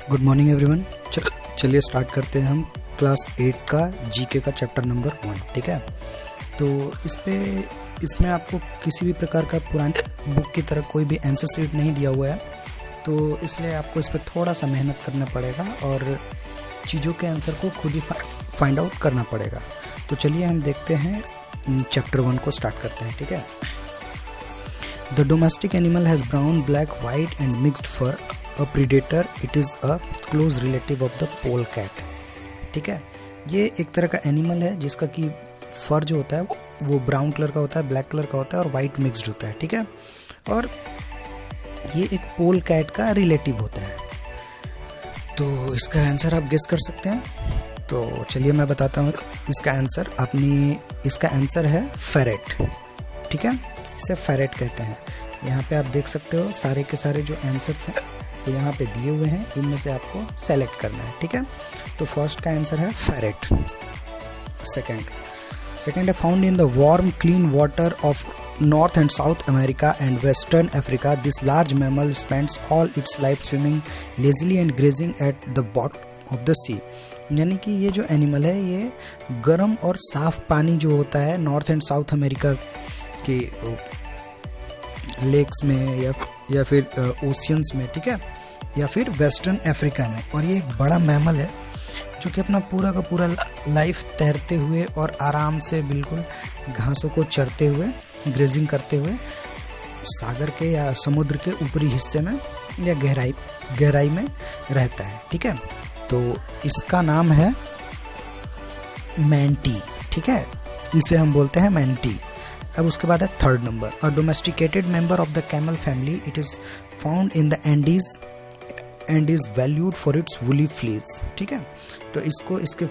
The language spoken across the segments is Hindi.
Good morning everyone. चलिए स्टार्ट करते हैं हम क्लास 8 का जीके का चैप्टर नंबर 1। ठीक है, तो इसमें आपको किसी भी प्रकार का पुरानी बुक की तरह कोई भी आंसर शीट नहीं दिया हुआ है, तो इसलिए आपको इस पर थोड़ा सा मेहनत करना पड़ेगा और चीज़ों के आंसर को खुद ही फाइंड आउट करना पड़ेगा। तो चलिए हम देखते हैं चैप्टर 1 को स्टार्ट करते हैं। ठीक है, the domestic animal has brown, black, white and mixed fur. A predator, it is a close relative of the polecat. ठीक है, ये एक तरह का एनिमल है जिसका कि फर जो होता है वो ब्राउन कलर का होता है, ब्लैक कलर का होता है और वाइट मिक्स्ड होता है। ठीक है, और ये एक पोल कैट का रिलेटिव होता है। तो इसका आंसर आप गेस कर सकते हैं। तो चलिए मैं बताता हूँ इसका आंसर। इसका आंसर है फेरेट। ठीक है, इसे फेरेट कहते हैं। यहाँ पे आप देख सकते हो सारे के सारे जो आंसर्स हैं तो यहाँ पे दिए हुए हैं, इनमें से आपको सेलेक्ट करना है। ठीक है, तो फर्स्ट का आंसर है फेरेट। सेकंड है found in the warm clean water of North and South America and Western Africa. This large mammal spends all its life swimming lazily and grazing at the bottom of the sea. यानी कि ये जो एनिमल है ये गर्म और साफ पानी जो होता है नॉर्थ एंड साउथ अमेरिका के लेक्स में या फिर ओशियंस में, ठीक है, या फिर वेस्टर्न अफ्रीका में। और ये एक बड़ा मैमल है जो कि अपना पूरा का पूरा लाइफ तैरते हुए और आराम से बिल्कुल घासों को चरते हुए, ग्रेजिंग करते हुए सागर के या समुद्र के ऊपरी हिस्से में या गहराई में रहता है। ठीक है, तो इसका नाम है मैंटी। ठीक है, इसे हम बोलते हैं मैंटी। अब उसके बाद है third number, a domesticated member of the camel family. It is found in the Andes and is valued for its woolly fleas. ठीक है, तो इसको इसके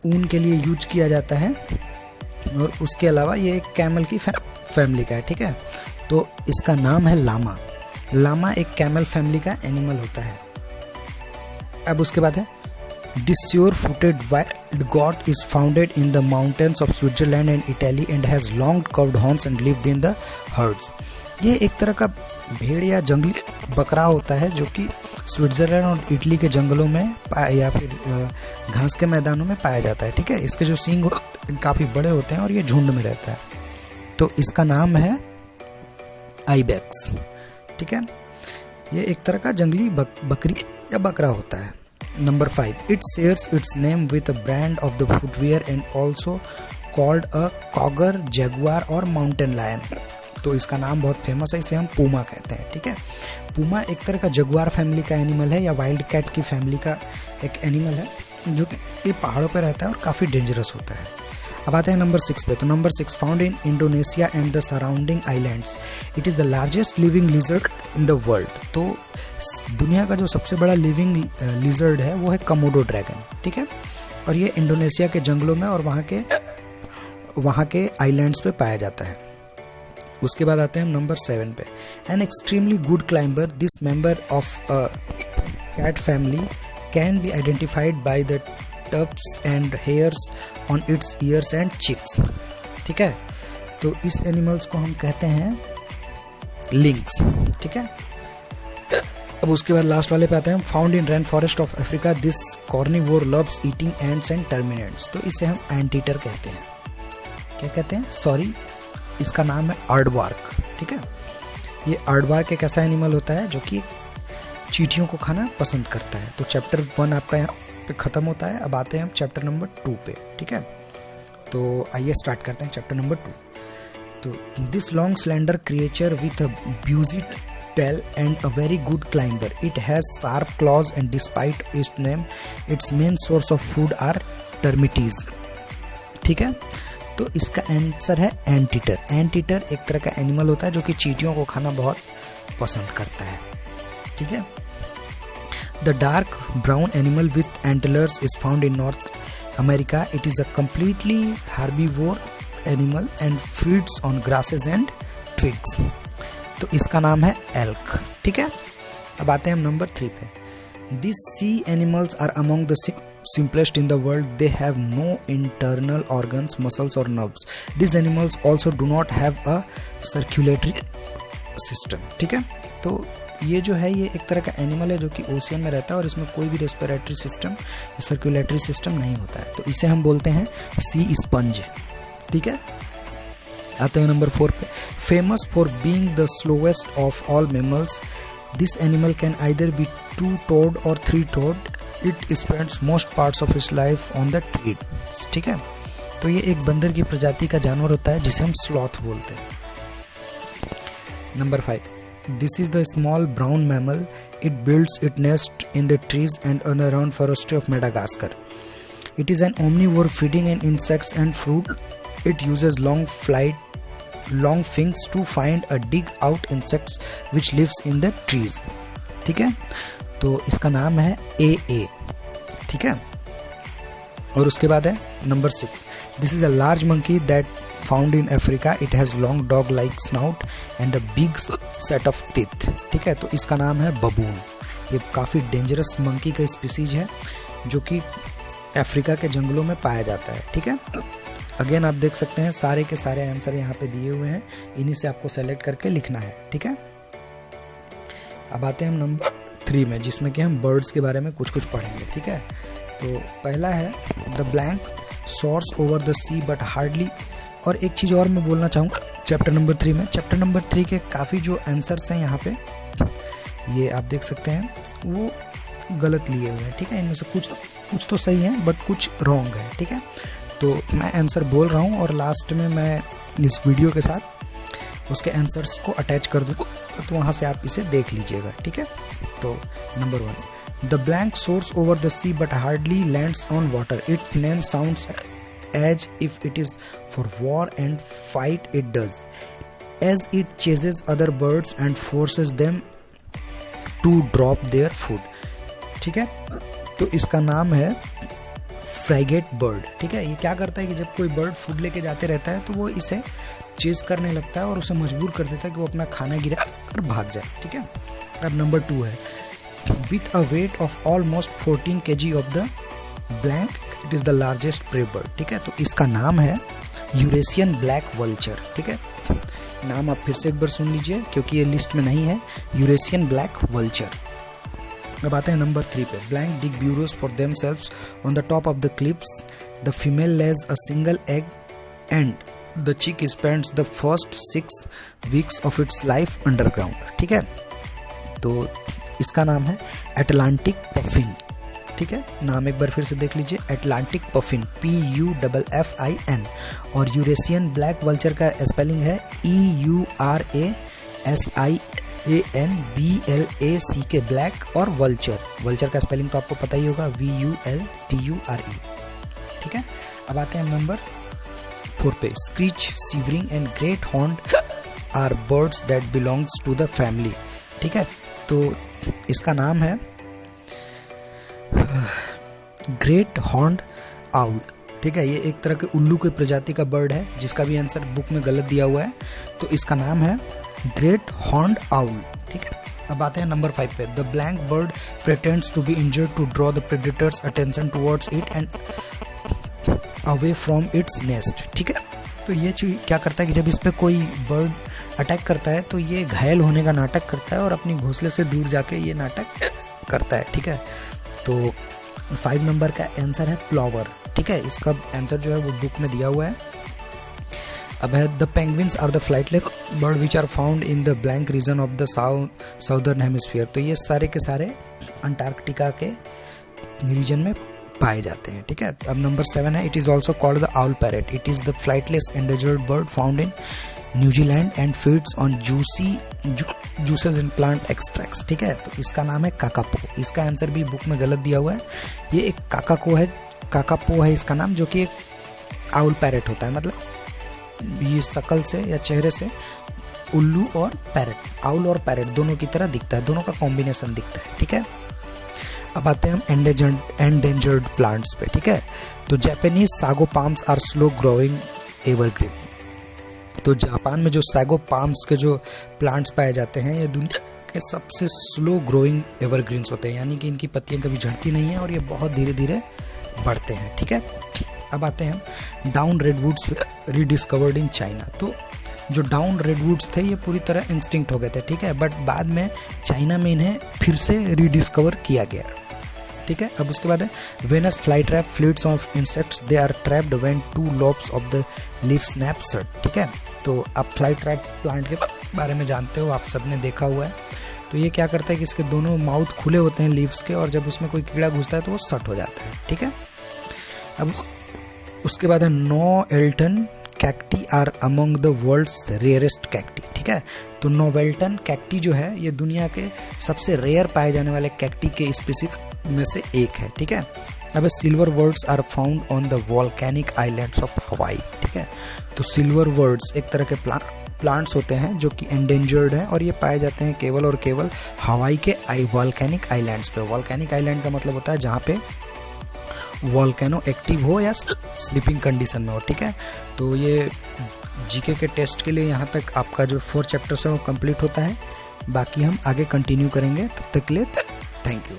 ऊन के लिए यूज किया जाता है और उसके अलावा ये एक कैमल की फैमिली का है। ठीक है, तो इसका नाम है लामा। लामा एक कैमल फैमिली का एनिमल होता है। अब उसके बाद है this sure footed wild got is founded in the mountains of Switzerland and Italy and has long curved horns and lived in the hertz. ये एक तरह का भेड़ या जंगली बकरा होता है जो कि स्विट्जरलैंड और इटली के जंगलों में या फिर घास के मैदानों में पाया जाता है। ठीक है, इसके जो सींग काफ़ी बड़े होते हैं और ये झुंड में रहता है। तो इसका नाम है आइबेक्स। ठीक है, ये एक तरह का जंगली बकरी या बकरा होता है। Number 5, it shares its name with a brand of the footwear and also called a cougar, jaguar और माउंटेन लायन। तो इसका नाम बहुत फेमस है, इसे हम पूमा कहते हैं। ठीक है, पूमा एक तरह का जगुआर फैमिली का एनिमल है या वाइल्ड कैट की फैमिली का एक एनिमल है जो कि पहाड़ों पर रहता है और काफ़ी डेंजरस होता है। अब आते हैं नंबर 6 पे। तो number 6, found in Indonesia and the surrounding islands. It is the largest living lizard in the world. तो दुनिया का जो सबसे बड़ा लिविंग लिजर्ड है वो है कमोडो ड्रैगन। ठीक है, और ये इंडोनेशिया के जंगलों में और वहाँ के आइलैंड्स पे पाया जाता है। उसके बाद आते हैं हम नंबर 7 पे। An extremely good climber, this member of a cat family can be identified by the tufts and hairs on its ears and cheeks. ठीक है, तो इस एनिमल्स को हम कहते हैं लिंक्स। ठीक है, अब उसके बाद लास्ट वाले पे आते हैं। Found in rain forest of Africa, this carnivore loves eating ants and terminates. तो इसे हम एंटीटर कहते हैं। क्या कहते हैं? सॉरी, इसका नाम है आर्डवार्क। ठीक है, ये आर्डवार्क एक ऐसा एनिमल होता है जो कि चींटियों को खाना पसंद करता है। तो चैप्टर 1 आपका यहाँ पे ख़त्म होता है। अब आते हैं हम चैप्टर नंबर 2 पे। ठीक है, तो आइए स्टार्ट करते हैं चैप्टर नंबर 2। तो this long slender creature with a bushy tail and a very good climber, it has sharp claws and despite its name its main source of food are termites. ठीक है, तो इसका आंसर है एंटीटर। एंटीटर एक तरह का एनिमल होता है जो कि चींटियों को खाना बहुत पसंद करता है। ठीक है, the dark brown animal with antlers is found in north America. It is a completely herbivore animal and feeds on grasses and twigs. तो इसका नाम है एल्क। ठीक है, अब आते हैं हम नंबर 3 पे। This sea animals are among the simplest in the world. They have no internal organs, muscles or nerves. These animals also do not have a circulatory system. ठीक है, तो ये जो है ये एक तरह का एनिमल है जो कि ओशियन में रहता है और इसमें कोई भी रेस्पिरेटरी सिस्टम या सर्कुलेटरी सिस्टम नहीं होता है, तो इसे हम बोलते हैं सी स्पंज। ठीक है, आते हैं नंबर 4 पे। Famous for being the slowest of all mammals, this animal can either be 2-toed और 3-toed। It spends most parts of its life on the tree. ठीक है, तो ये एक बंदर की प्रजाति का जानवर होता है जिसे हम स्लॉथ बोलते हैं। Number 5, this is the small brown mammal, it builds it nest in the trees and around forest of Madagascar. It is an omnivore feeding in insects and fruit. It uses long fingers to find a dig out insects which lives in the trees. ठीक है, तो इसका नाम है ए। ठीक है, और उसके बाद है number 6, this is a large monkey that found in Africa. It has long dog like snout and a big set of teeth. ठीक है, तो इसका नाम है बबून। ये काफ़ी डेंजरस मंकी का स्पीसीज है जो कि अफ्रीका के जंगलों में पाया जाता है। ठीक है, अगेन आप देख सकते हैं सारे के सारे आंसर यहाँ पे दिए हुए हैं, इन्हीं से आपको सेलेक्ट करके लिखना है। ठीक है, अब आते हैं हम नंबर 3 में, जिसमें कि हम बर्ड्स के बारे में कुछ पढ़ेंगे। ठीक है, तो पहला है the blank soars over the sea but hardly. और एक चीज़ और मैं बोलना चाहूँगा चैप्टर नंबर 3 में, चैप्टर नंबर 3 के काफ़ी जो आंसर्स हैं यहाँ पे ये आप देख सकते हैं वो गलत लिए हुए हैं। ठीक है, इनमें से कुछ तो सही है बट कुछ रॉन्ग है। ठीक है, तो मैं आंसर बोल रहा हूँ और लास्ट में मैं इस वीडियो के साथ उसके आंसर्स को अटैच कर दूँ, तो वहाँ से आप इसे देख लीजिएगा। ठीक है, तो number 1, the blank soars over the sea but hardly lands on water. It name sounds as if it is for war and fight it does, as it chases other birds and forces them to drop their food. ठीक है, तो इसका नाम है फ्रैगेट बर्ड। ठीक है, ये क्या करता है कि जब कोई बर्ड फूड लेके जाते रहता है तो वो इसे चेस करने लगता है और उसे मजबूर कर देता है कि वो अपना खाना गिरा कर भाग जाए। ठीक है, अब नंबर 2 है, with a weight of almost 14 kg of the blank it is the largest prey bird. ठीक है, तो इसका नाम है यूरेशियन ब्लैक वल्चर। ठीक है, नाम आप फिर से एक बार सुन लीजिए क्योंकि ये लिस्ट में नहीं है, यूरेशियन ब्लैक वल्चर। अब आते हैं नंबर 3 पे, blank dig burrows for themselves on the top of the cliffs. The female lays a single egg and the chick spends the first 6 weeks of its life underground. ठीक है, तो इसका नाम है एटलांटिक पफिन। ठीक है, नाम एक बार फिर से देख लीजिए, एटलांटिक पफिन, PUFFIN। और यूरेशियन ब्लैक वल्चर का स्पेलिंग है EURASIANBLAC के ब्लैक, और वल्चर का स्पेलिंग तो आपको पता ही होगा, VULTURE। ठीक है, अब आते हैं नंबर 4 पे, screech, severing and great horned are birds that belongs to the family. ठीक है, तो इसका नाम है ग्रेट हॉर्न्ड आउल। ठीक है, ये एक तरह के उल्लू की प्रजाति का बर्ड है जिसका भी आंसर बुक में गलत दिया हुआ है, तो इसका नाम है ग्रेट हॉर्न्ड आउल। ठीक है, अब आते हैं नंबर 5 पे, the blank bird pretends to be injured to draw the predators attention towards it and away from its nest. ठीक है, तो ये चीज क्या करता है कि जब इस पे कोई बर्ड अटैक करता है तो ये घायल होने का नाटक करता है और अपनी घोंसले से दूर जाके ये नाटक करता है। ठीक है, तो 5 नंबर का आंसर है प्लॉवर। ठीक है, इसका आंसर जो है वो बुक में दिया हुआ है। अब है the penguins are the flightless bird which are found in the blank region of the southern hemisphere. तो ये सारे के सारे अंटार्कटिका के रीजन में पाए जाते हैं। ठीक है, अब नंबर 7 है, it is also called the owl parrot. It is the flightless endangered bird found in New Zealand and feeds on juices in plant extracts. ठीक है, तो इसका नाम है काकापो। इसका आंसर भी बुक में गलत दिया हुआ है, ये एक काकापो है इसका नाम, जो कि एक आउल पैरेट होता है। मतलब ये शकल से या चेहरे से उल्लू और पैरेट, आउल और पैरेट दोनों की तरह दिखता है, दोनों का कॉम्बिनेशन दिखता है। ठीक है, अब आते हैं हम एंडेंजर्ड प्लांट्स पे। ठीक है, तो Japanese sago palms are slow growing evergreen. तो जापान में जो सागो पाम्स के जो प्लांट्स पाए जाते हैं ये दुनिया के सबसे स्लो ग्रोइंग एवरग्रीन्स होते हैं, यानी कि इनकी पत्तियां कभी झड़ती नहीं है और ये बहुत धीरे धीरे बढ़ते हैं। ठीक है, अब आते हैं डाउन रेडवुड्स रीडिस्कवर्ड इन चाइना। तो जो डाउन रेडवुड्स थे ये पूरी तरह एक्सटिंक्ट हो गए थे, ठीक है, बट बाद में चाइना में इन्हें फिर से रीडिस्कवर किया गया, ठीक है। अब उसके बाद है Venus fly trap fleets of insects they are trapped when 2 lobes of the leaf snap shut, ठीक है। तो आप फ्लाई ट्रैप प्लांट के बारे में जानते हो, आप सबने देखा हुआ है। तो ये क्या करता है कि इसके दोनों माउथ खुले होते हैं लीव्स के, और जब उसमें कोई कीड़ा घुसता है तो वो सट हो जाता है, ठीक है। अब उसके बाद है नोवेल्टन cacti are among the world's rarest cacti, ठीक है। तो नोवेल्टन कैक्टी जो है ये दुनिया के सबसे रेयर पाए जाने वाले कैक्टी के स्पीसीज में से एक है, ठीक है। अब silver swords are found on the volcanic islands of Hawaii, ठीक है। तो सिल्वर वर्ड्स एक तरह के प्लांट्स होते हैं जो कि एंडेंजर्ड हैं, और ये पाए जाते हैं केवल और केवल हवाई के वॉल्केनिक आइलैंड्स पे। वॉल्केनिक आइलैंड का मतलब होता है जहाँ पे वॉल्केनो एक्टिव हो या स्लीपिंग कंडीशन में हो, ठीक है। तो ये जीके के टेस्ट के लिए यहाँ तक आपका जो 4 चैप्टर्स है वो कंप्लीट होता है। बाकी हम आगे कंटिन्यू करेंगे, तब तक के लिए थैंक यू।